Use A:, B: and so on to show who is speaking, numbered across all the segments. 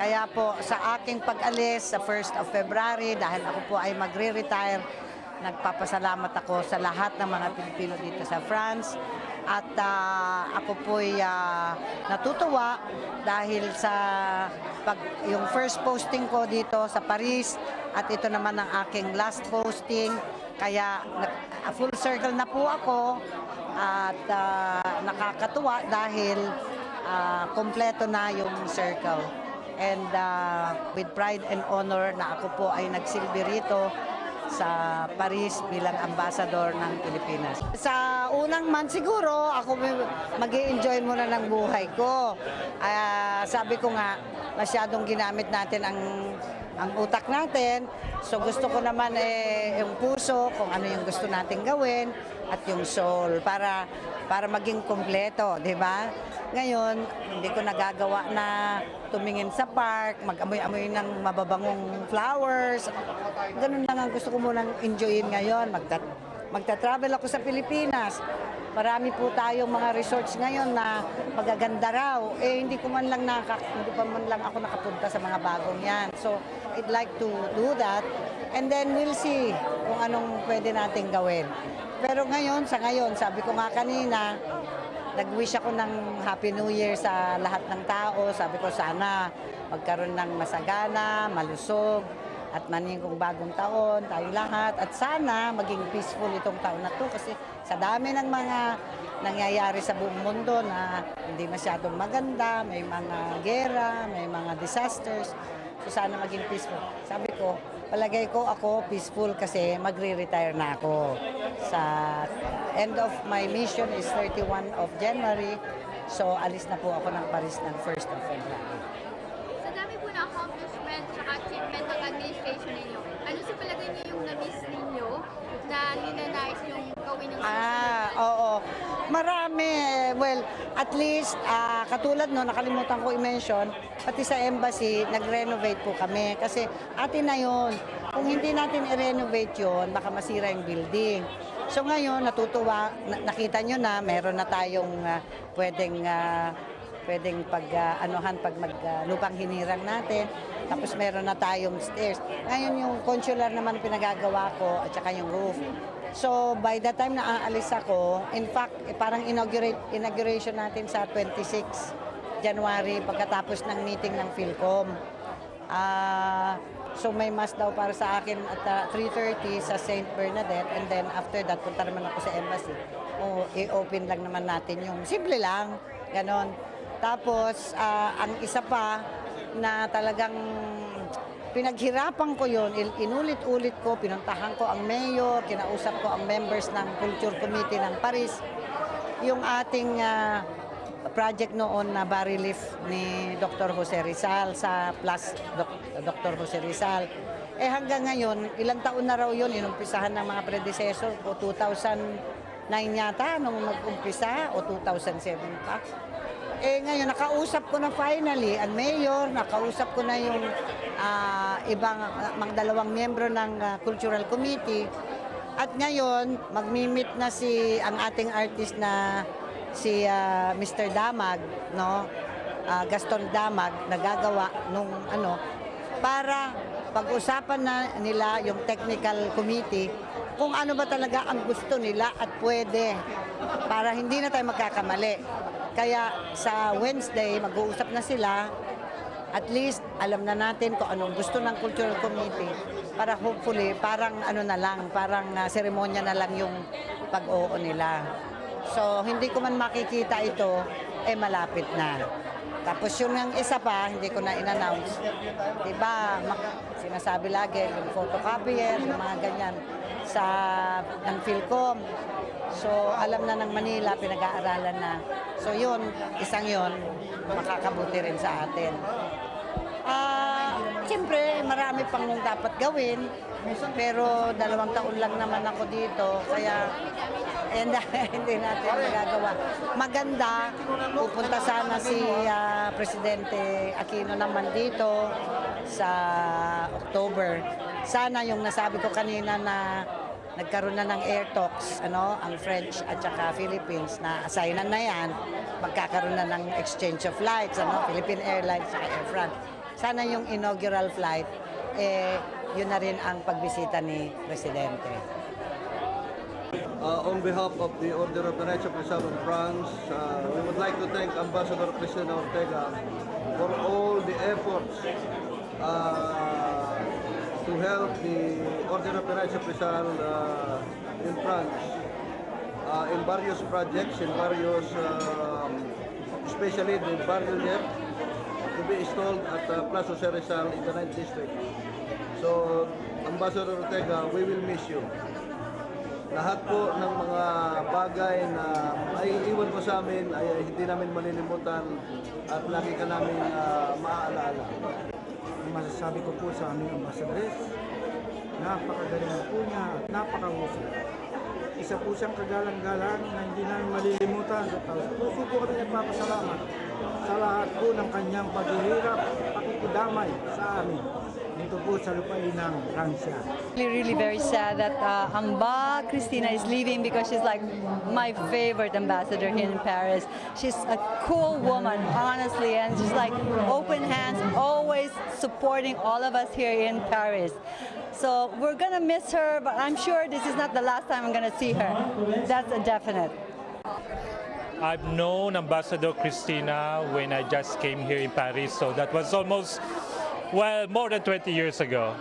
A: Kaya po sa aking pag-alis sa 1st of February, dahil ako po ay magre-retire, nagpapasalamat ako sa lahat ng mga Pilipino dito sa France. At ako po'y natutuwa dahil sa yung first posting ko dito sa Paris at ito naman ang aking last posting. Kaya full circle na po ako at nakakatuwa dahil kompleto na yung circle. And with pride and honor na ako po ay nagsilbi rito sa Paris bilang ambassador ng Pilipinas. Sa unang month siguro, ako mag-i-enjoy muna ng buhay ko. Sabi ko nga, masyadong ginamit natin ang utak natin. So gusto ko naman yung puso, kung ano yung gusto natin gawin, at yung soul para maging kompleto, di ba? Ngayon, hindi ko nagagawa na tumingin sa park, mag-amoy-amoy ng mababangong flowers. Ganun lang ang gusto ko munang enjoyin ngayon. Magta-travel ako sa Pilipinas. Marami po tayong mga resorts ngayon na magaganda raw. Hindi pa man lang ako nakapunta sa mga bagong yan. So, I'd like to do that. And then we'll see kung anong pwede nating gawin. Pero ngayon, sabi ko nga kanina, nag-wish ako ng Happy New Year sa lahat ng tao. Sabi ko sana magkaroon ng masagana, malusog, at maningong bagong taon, tayong lahat. At sana maging peaceful itong taon na to kasi sa dami ng mga nangyayari sa buong mundo na hindi masyadong maganda, may mga gera, may mga disasters. So sana maging peaceful. Sabi ko, palagay ko ako peaceful kasi magre-retire na ako. Sa end of my mission is 31 of January. So alis na po ako ng Paris ng 1st of February.
B: Sa dami po na accomplishment at achievement ng administration ninyo, ano sa palagay niyo yung na-miss ninyo na ninanais yung gawin ng
A: Oo. Marami. Well, at least, katulad no, nakalimutan ko i-mention, pati sa embassy, nag-renovate po kami. Kasi atin na yun. Kung hindi natin i-renovate yun, baka masira yung building. So ngayon, natutuwa, nakita nyo na, meron na tayong pwedeng pag lupang hinirang natin. Tapos meron na tayong stairs. Ngayon yung consular naman pinagagawa ko at saka yung roof. So by the time na aalis ako, in fact, parang inauguration natin sa 26 January pagkatapos ng meeting ng Philcom. So may mass daw para sa akin at 3:30 sa St. Bernadette and then after that punta naman ako sa embassy. I-open lang naman natin yung simple lang, ganon. Tapos ang isa pa na talagang pinaghirapan ko yun, inulit-ulit ko, pinuntahan ko ang mayor, kinausap ko ang members ng Culture Committee ng Paris, yung ating project noon na bas relief ni Dr. Jose Rizal sa Plus Dr. Jose Rizal. Hanggang ngayon, ilang taon na raw yun, inumpisahan ng mga predecessor ko, 2009 yata nung nag-umpisa o 2007 pa. Ngayon, nakausap ko na finally ang mayor, nakausap ko na yung ibang mga dalawang miyembro ng Cultural Committee. At ngayon, magmi-meet na ang ating artist na si Mr. Damag, no? Gaston Damag, nagagawa nung para pag-usapan na nila yung technical committee kung ano ba talaga ang gusto nila at pwede para hindi na tayo magkakamali. Kaya sa Wednesday, mag-uusap na sila. At least, alam na natin kung anong gusto ng Cultural Committee para hopefully, parang parang seremonya na lang yung pag-oo nila. So, hindi ko man makikita ito, malapit na. Tapos yung isa pa, hindi ko na in-announce. Diba, sinasabi lagi, yung photocopier, yung mga ganyan, ng Philcom. So, alam na ng Manila, pinag-aaralan na. So, isang yun, makakabuti rin sa atin. Siyempre, marami pang dapat gawin, pero 2 taon lang naman ako dito, kaya hindi natin magagawa. Maganda, pupunta sana si Presidente Aquino naman dito sa October. Sana yung nasabi ko kanina na nagkaroon na ng air talks, ang French at saka Philippines na assignan na yan, magkakaroon na ng exchange of flights, Philippine Airlines at Air France. sana yung inaugural flight, yun na rin ang pagbisita ni Presidente.
C: On behalf of the Order of the Knights of Rizal of France, we would like to thank Ambassador Cristina Ortega for all the efforts to help the Order of the Knights of Rizal in France in various projects, in various, especially the barrio jet to be installed at Plaza Jose Rizal in the 9th District. So, Ambassador Ortega, we will miss you. Lahat po ng mga bagay na ay iwan mo sa amin ay hindi namin malilimutan at lagi ka namin maaalala.
D: Ang masasabi ko po sa aming ambassadress, napakagaling po niya at napakahusay. Isa po siyang kagalang-galang na hindi namin malilimutan. Puso po kami nagpapasalamat sa lahat po ng kanyang paghihirap, pakikidamay sa amin dito po sa lupain ng Pransya.
E: Really very sad that Amba Cristina is leaving because she's like my favorite ambassador here in Paris. She's a cool woman, honestly, and she's like open hands, always supporting all of us here in Paris. So we're gonna miss her, but I'm sure this is not the last time I'm gonna see her. That's a definite.
F: I've known Ambassador Cristina when I just came here in Paris, so that was almost, well, more than 20 years ago.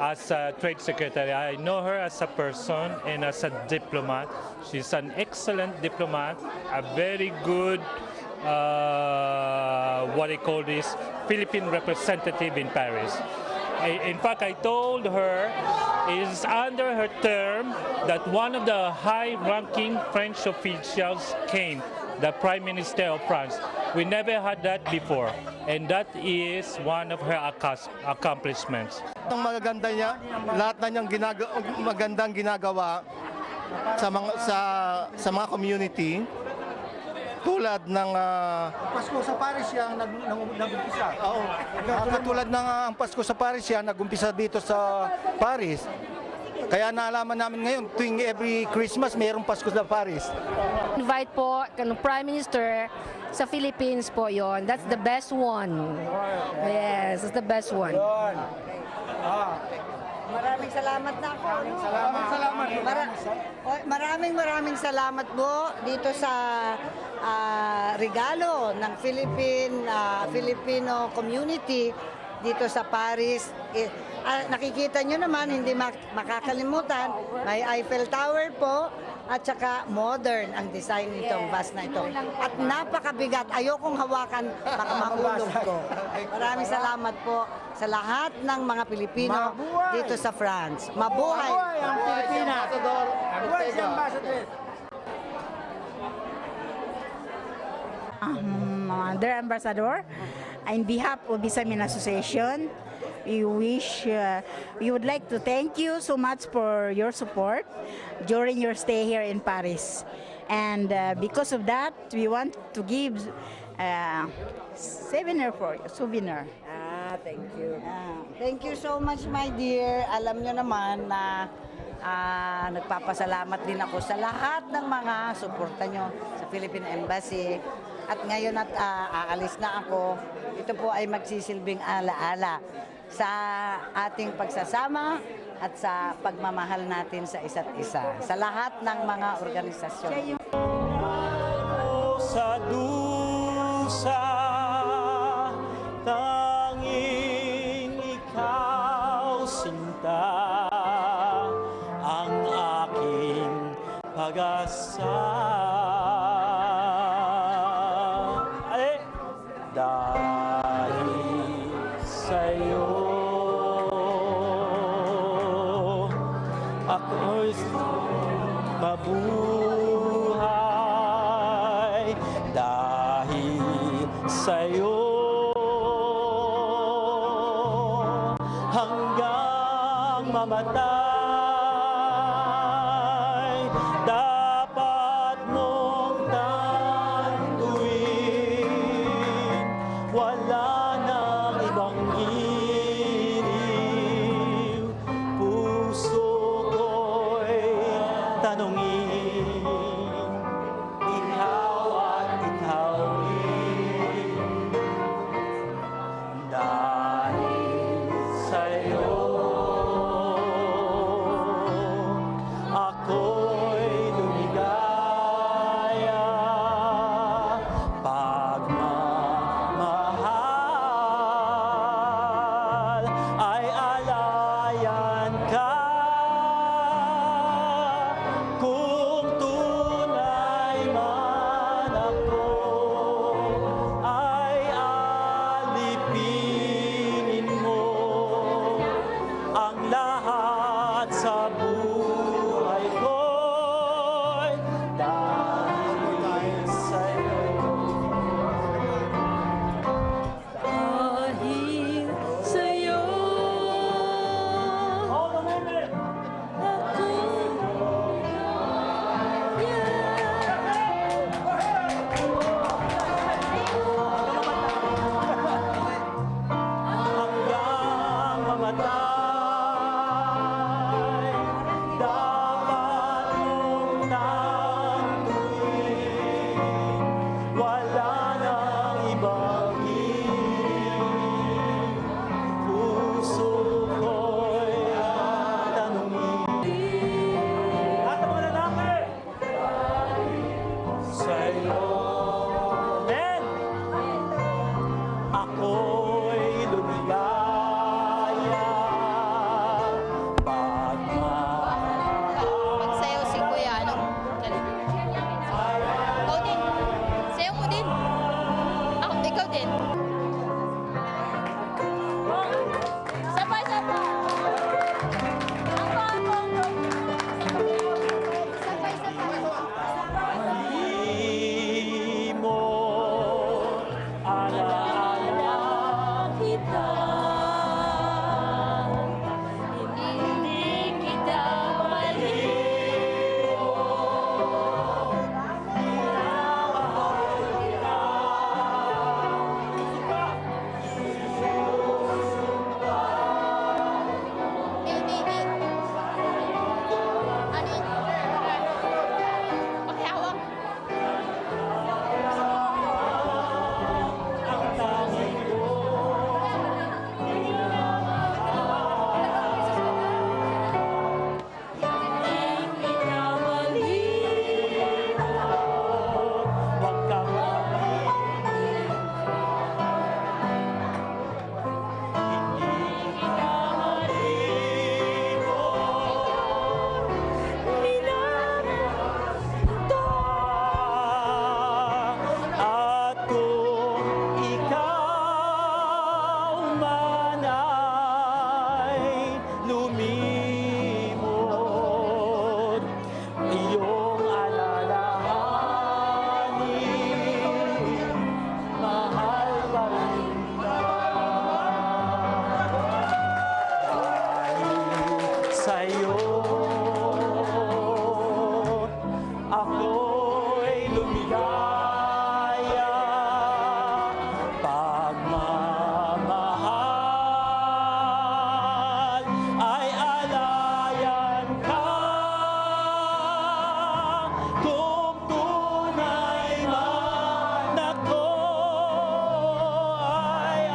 F: As a trade secretary, I know her as a person and as a diplomat. She's an excellent diplomat, a very good, what I call this, Philippine representative in Paris. In fact, I told her it is under her term that one of the high-ranking French officials came, the Prime Minister of France. We never had that before, and that is one of her accomplishments.
G: Ang magaganda niya, lahat na niyang magandang ginagawa sa mga community tulad ng
D: Pasko sa Paris siya nag-umpisa.
G: oo, katulad ng ang Pasko sa Paris siya nag-umpisa dito sa Paris. Kaya naalaman namin ngayon tuwing every Christmas mayroong Pasko sa Paris.
H: Invite po ng Prime Minister sa Philippines po yon. That's the best one. Yes, that's the best one.
A: Maraming salamat na ako. Maraming salamat po dito sa regalo ng Filipino community dito sa Paris. Nakikita nyo naman, hindi makakalimutan, may Eiffel Tower po at saka modern ang design nitong bus na ito. At napakabigat, ayokong hawakan, baka mahulog ko. Maraming salamat po sa lahat ng mga Pilipino dito sa France. Mabuhay!
D: Mabuhay ang Pilipinas! Mabuhay si ambassadress!
I: Dear Ambassador, in behalf of Bisamin Association, we would like to thank you so much for your support during your stay here in Paris. And because of that, we want to give souvenir for you, souvenir.
A: Thank you. Thank you so much, my dear. Alam nyo naman na nagpapasalamat din ako sa lahat ng mga suporta nyo sa Philippine Embassy. At ngayon at aalis na ako, ito po ay magsisilbing alaala sa ating pagsasama at sa pagmamahal natin sa isa't isa, sa lahat ng mga organisasyon.
F: Sa dusa, tanging ikaw sinta, ang aking pag-asa. Dahil sa'yo ako'y mabuhay. Dahil sa'yo hanggang mamatay, dapat mong tanduin, wala nang ibang iliw, puso ko'y tanungin, ikaw at ikaw rin.
J: ako'y lumigaya. Pagmamahal ay alayan ka, kung tunay man ako ay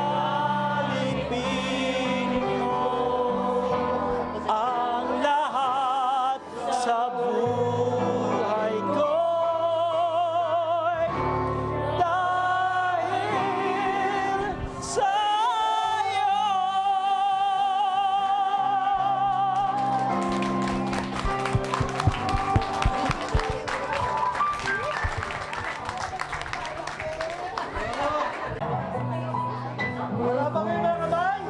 J: alipin mo ang lahat sa buhay ko'y dahil sa'yo. Wala pa kayo mga kamay?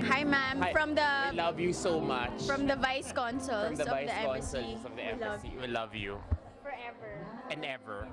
K: Hi, ma'am.
J: Hi.
K: From the
J: We love you so much.
K: from the vice consuls
J: From the
K: of
J: vice
K: the embassy.
J: consuls of the embassy. We love you
K: Forever.
J: and ever.